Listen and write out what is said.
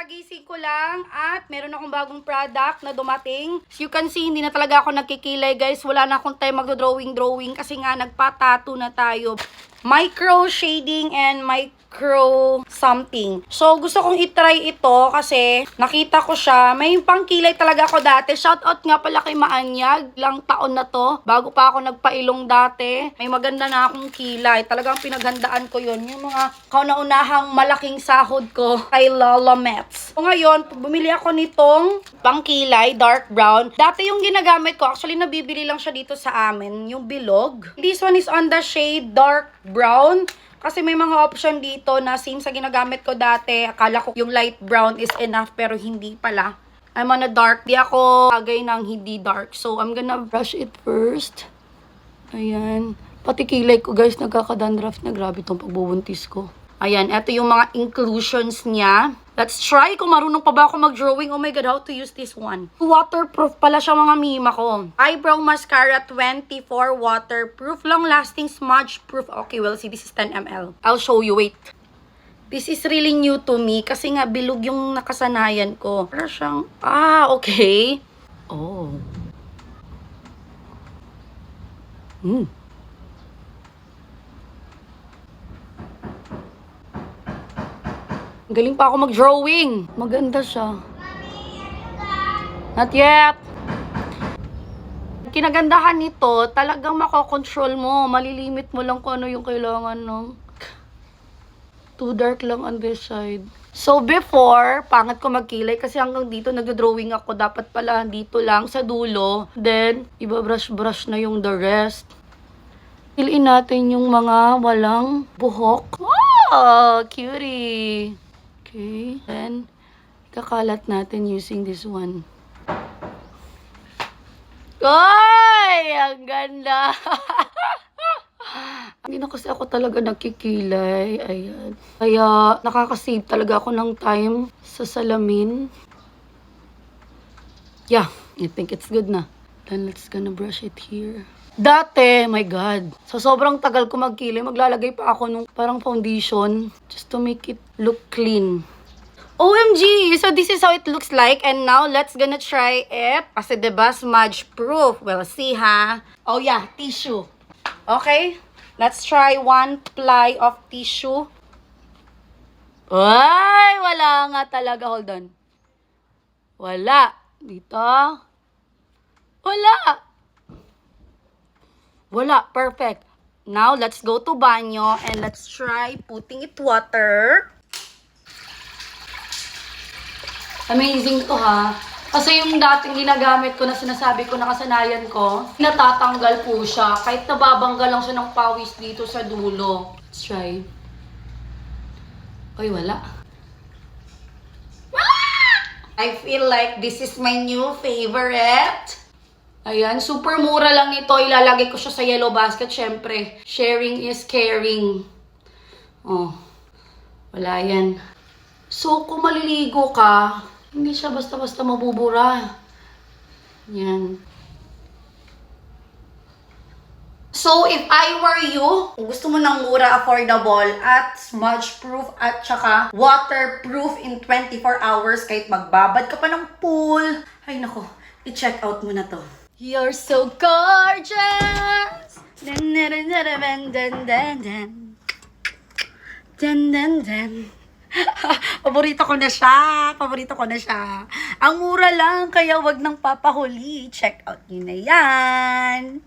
Kakagising ko lang at meron akong bagong product na dumating. As you can see, hindi na talaga ako nagkikilay guys. Wala na akong time magdo-drawing kasi nga nagpa-tattoo na tayo. Micro shading and micro something. So, gusto kong itry ito kasi nakita ko siya. May pangkilay talaga ako dati. Shoutout nga pala kay Maanyag. Ilang taon na to. Bago pa ako nagpailong dati. May maganda na akong kilay. Talagang pinaghandaan ko yun. Yung mga kauna-unahang malaking sahod ko kay Lola Mets. So, ngayon, bumili ako nitong pangkilay, dark brown. Dati yung ginagamit ko, actually nabibili lang siya dito sa amin. Yung bilog. This one is on the shade dark brown. Kasi may mga option dito na same sa ginagamit ko dati. Akala ko yung light brown is enough pero hindi pala. I'm on a dark. Di ako agay ng hindi dark. So, I'm gonna brush it first. Ayan. Pati kilay ko guys, nagkakadandraft na. Grabe itong pagbubuntis ko. Ayan, eto yung mga inclusions niya. Let's try kung marunong pa ba ako mag-drawing. Oh my God, how to use this one. Waterproof pala siya mga mima ko. Eyebrow mascara 24 waterproof. Long-lasting smudge proof. Okay, well, see, this is 10 ml. I'll show you, wait. This is really new to me kasi nga bilog yung nakasanayan ko. Para siyang, okay. Oh. Galing pa ako mag-drawing. Maganda siya. Not yet. Kinagandahan nito, talagang makokontrol mo. Malilimit mo lang kung ano yung kailangan, no? Too dark lang on this side. So, before, pangit ko magkilay kasi hanggang dito nagdo-drawing ako. Dapat pala dito lang sa dulo. Then, iba-brush-brush na yung the rest. Piliin natin yung mga walang buhok. Wow! Cutie! Okay, then, kakalat natin using this one. Ay! Ang ganda! Hindi na kasi ako talaga nagkikilay. Ayan. Kaya, nakakasave talaga ako ng time sa salamin. Yeah, I think it's good na. Then, let's gonna brush it here. Dati, my God, sa sobrang tagal ko magkilay, maglalagay pa ako nung parang foundation just to make it look clean. OMG! So this is how it looks like. And now, let's gonna try it. Kasi diba, smudge proof. We'll see, ha? Oh yeah, tissue. Okay? Let's try one ply of tissue. Ay! Wala nga talaga. Hold on. Wala. Dito. Wala. Wala. Perfect. Now, let's go to banyo and let's try putting it water. Amazing to, ha? Kasi yung dating ginagamit ko na sinasabi ko na kasanayan ko, natatanggal po siya. Kahit nababangga lang siya ng pawis dito sa dulo. Let's try. Ay, wala. Wala! I feel like this is my new favorite. Ayan, super mura lang nito. Ilalagay ko siya sa yellow basket. Syempre, sharing is caring. Oh, wala yan. So, kung maliligo ka, hindi siya basta-basta mabubura. Yan. So, if I were you, kung gusto mo ng mura, affordable, at smudge-proof, at saka waterproof in 24 hours, kahit magbabad ka pa ng pool, ay nako, i-check out mo na to. You're so gorgeous! Dan dan dan dan dan dan dan. Dan dan dan. Paborito ko na siya. Paborito ko na siya. Ang mura lang, kaya wag nang papahuli. Check out nyo na yan.